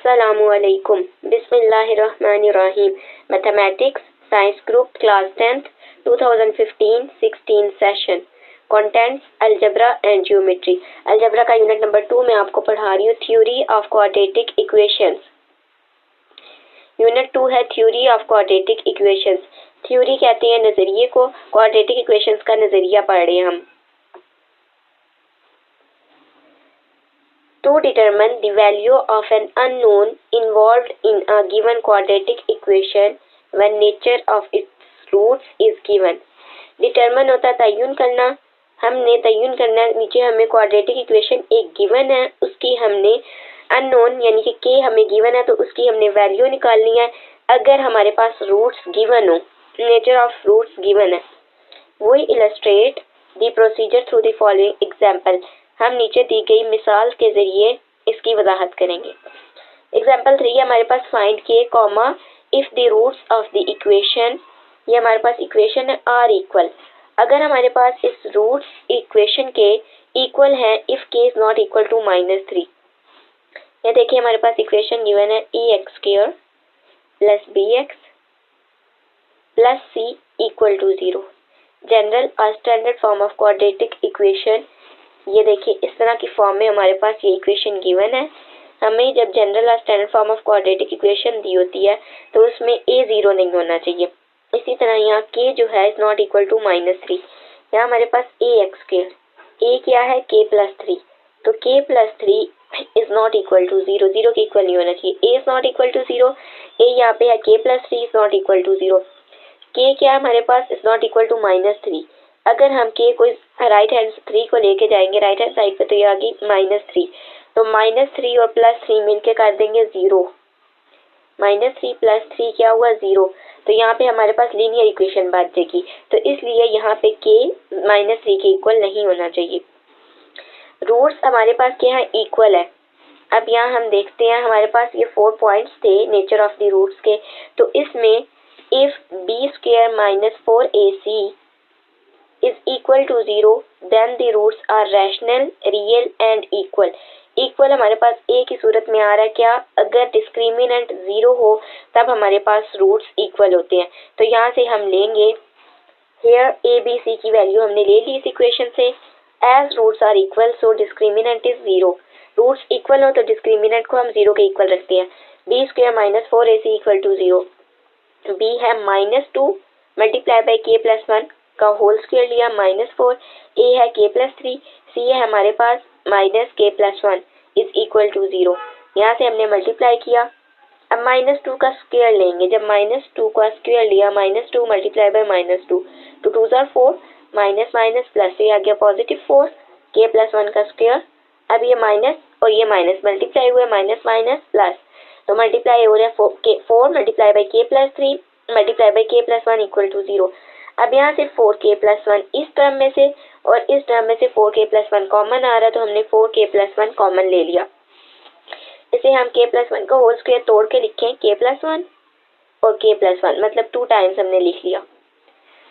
अस्सलामुअलैकुम। बिस्मिल्लाहिर्रहमानिर्रहीम। Mathematics science group class 10th 2015-16 session. Contents algebra and geometry. Algebra का unit number 2 में आपको पढ़ा रही हूँ theory of quadratic equations. Unit 2 है theory of quadratic equations. Theory कहते हैं नजरिए को, क्वाड्रेटिक इक्वेशंस का नजरिया पढ़ रहे हैं हम। To determine the value of an unknown involved in a given quadratic equation when nature of its roots is given. Determine होता है तय्युन करना, हमने तय्युन करना, नीचे हमें क्वाड्रेटिक इक्वेशन एक गिवन है, उसकी हमने अननोन यानी कि के हमें गिवन है तो उसकी हमने वैल्यू निकालनी है। अगर हमारे पास रूट्स गिवन हो, नेचर ऑफ रूट्स गिवन है। We illustrate the procedure through the following example. हम नीचे दी गई मिसाल के जरिए इसकी वजाहत करेंगे। एग्जाम्पल 3 हमारे पास find k comma if the roots of the equation, ये हमारे पास इक्वेशन है आर इक्वल। अगर हमारे पास इस रूट्स इक्वेशन के इक्वल है if k is not equal to -3। ये देखिए हमारे पास इक्वेशन गिवन है e(x² + bx + c = 0। जनरल और standard form of quadratic equation, ये देखिए इस तरह की फॉर्म में हमारे पास ये इक्वेशन गिवन है। हमें जब जनरल और standard form of quadratic equation दी होती है तो उसमें a 0 नहीं होना चाहिए। इसी तरह यहाँ k जो है इज नॉट इक्वल टू -3। यहाँ हमारे पास a(x²), a क्या है k + 3, तो k + 3 is not equal to 0, 0 के इक्वल नहीं होना चाहिए। a is not equal to 0, a यहाँ पे है k + 3 is not equal to 0। k क्या है हमारे पास इज नॉट इक्वल टू -3। अगर हम k को राइट हैंड 3 को लेके जाएंगे राइट हैंड साइड पे तो ये आ गई -3, तो -3 और +3 मिलके कर देंगे 0। -3 + 3 क्या हुआ 0, तो यहाँ पे हमारे पास लीनियर इक्वेशन बन जाएगी। तो इसलिए यहाँ पे k -3 के इक्वल नहीं होना चाहिए। रूट्स हमारे पास क्या है इक्वल है। अब यहाँ हम देखते हैं हमारे पास ये 4 पॉइंट्स थे नेचर ऑफ द रूट्स के, तो इसमें if b² - 4ac is equal to 0 then the roots are rational, real and equal. Equal हमारे पास a की सूरत में आ रहा है क्या, अगर डिस्क्रिमिनेंट 0 हो तब हमारे पास रूट्स इक्वल होते हैं। तो यहाँ से हम लेंगे here a b c की वैल्यू हमने ले ली इस इक्वेशन से। as roots are equal so discriminant is 0। Roots equal हो तो डिस्क्रिमिनेंट को हम 0 के इक्वल रखते हैं। b² - 4ac = 0। b है -2 × k + 1 का होल स्क्वायर लिया -4, a है k + 3, c है हमारे पास -k + 1 = 0। यहाँ से हमने मल्टीप्लाई किया। अब -2 का स्क्वायर लेंगे, जब -2 का स्क्वायर लिया -2 × -2 तो 2 are 4 माइनस प्लस, ये आ गया +4 k + 1 का स्क्वायर। अब ये माइनस और ये माइनस मल्टीप्लाई हुए माइनस प्लस, तो मल्टीप्लाई हो रहा है 4 × k + 3 × k + 1 = 0। अब यहाँ से 4k + 1 इस टर्म में से और इस टर्म में से 4k + 1 कॉमन आ रहा है तो हमने 4k + 1 कॉमन ले लिया। इसे हम k + 1 का होल स्क्वायर तोड़ के लिखें k + 1 और k + 1 मतलब 2 टाइम्स हमने लिख लिया।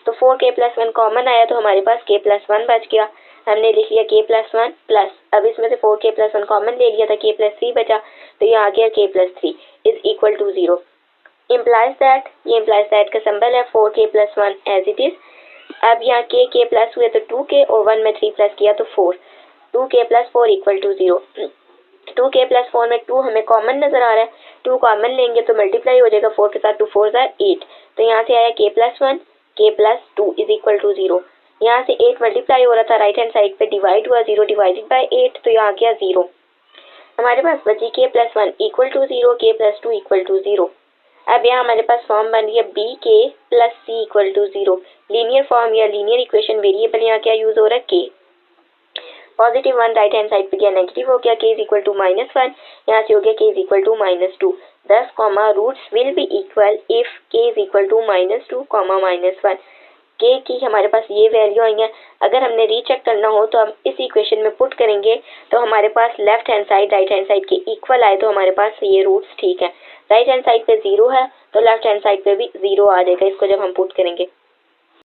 तो 4k + 1 कॉमन आया तो हमारे पास k + 1 बच गया। हमने लिख लिया k + 1 प्लस, अब इसमें से 4k + 1 कॉमन ले लिया था k + 3 बचा, तो ये आ गया k + 3 = 0। implies that, ये implies that का सिंबल है 4k + 1 एज इट इज। अब यहाँ k प्लस हुए तो 2k और 1 में 3 प्लस किया तो 4, 2k + 4 = 0। 2k + 4 में 2 हमें कॉमन नजर आ रहा है, 2 कॉमन लेंगे तो मल्टीप्लाई हो जाएगा 4 के साथ, 2 4 8, तो यहाँ से आया k + 1 k + 2 = 0। यहाँ से 8 मल्टीप्लाई हो रहा था राइट हैंड साइड पे, डिवाइड हुआ 0 / 8 तो यहाँ आ गया 0। हमारे पास बची k + 1 = 0, k + 2 = 0। अब यहाँ हमारे पास फॉर्म बन रही है bk + c = 0। लीनियर फॉर्म या लीनियर इक्वेशन वेरिएबल यहाँ क्या यूज हो रहा है k। +1 राइट हैंड साइड पे गया नेगेटिव हो गया, k = -1, यहाँ से हो गया k = -2। 10 roots will be equal if k = -2, -1। k की हमारे पास ये वैल्यू आई है। अगर हमने रीचेक करना हो तो हम इस इक्वेशन में पुट करेंगे तो हमारे पास left hand side right hand side के इक्वल आए तो हमारे पास ये रूट्स ठीक है। राइट हैंड साइड पे 0 है तो लेफ्ट हैंड साइड पे भी 0 आ जाएगा इसको जब हम पुट करेंगे।